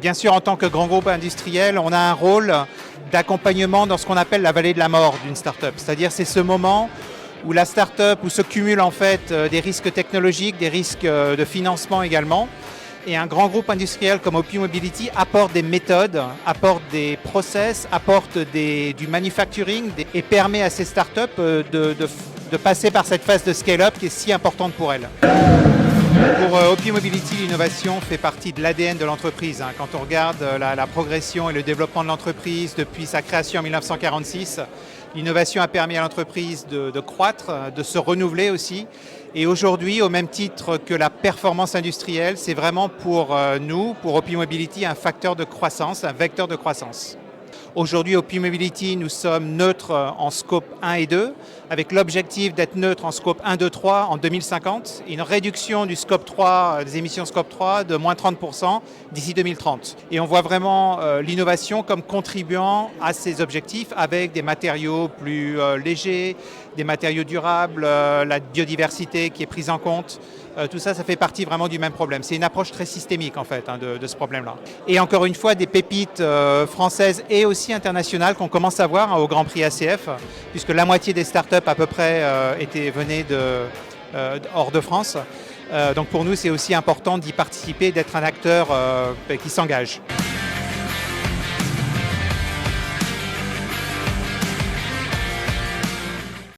Bien sûr, en tant que grand groupe industriel, on a un rôle d'accompagnement dans ce qu'on appelle la vallée de la mort d'une start-up. C'est-à-dire c'est ce moment où la start-up, où se cumulent en fait des risques technologiques, des risques de financement également. Et un grand groupe industriel comme OPmobility apporte des méthodes, apporte des process, apporte du manufacturing et permet à ces startups de passer par cette phase de scale-up qui est si importante pour elles. Pour OPmobility, l'innovation fait partie de l'ADN de l'entreprise. Quand on regarde la progression et le développement de l'entreprise depuis sa création en 1946, l'innovation a permis à l'entreprise de croître, de se renouveler aussi. Et aujourd'hui, au même titre que la performance industrielle, c'est vraiment pour nous, pour OPmobility, un facteur de croissance, un vecteur de croissance. Aujourd'hui, OPmobility, nous sommes neutres en scope 1 et 2, avec l'objectif d'être neutre en scope 1, 2, 3 en 2050, et une réduction du scope 3, des émissions scope 3 de moins 30% d'ici 2030. Et on voit vraiment l'innovation comme contribuant à ces objectifs avec des matériaux plus légers, des matériaux durables, la biodiversité qui est prise en compte. Tout ça, ça fait partie vraiment du même problème. C'est une approche très systémique en fait de ce problème-là. Et encore une fois, des pépites françaises et aussi internationales qu'on commence à voir au Grand Prix ACF, puisque la moitié des startups à peu près venaient hors de France. Donc pour nous, c'est aussi important d'y participer, d'être un acteur qui s'engage.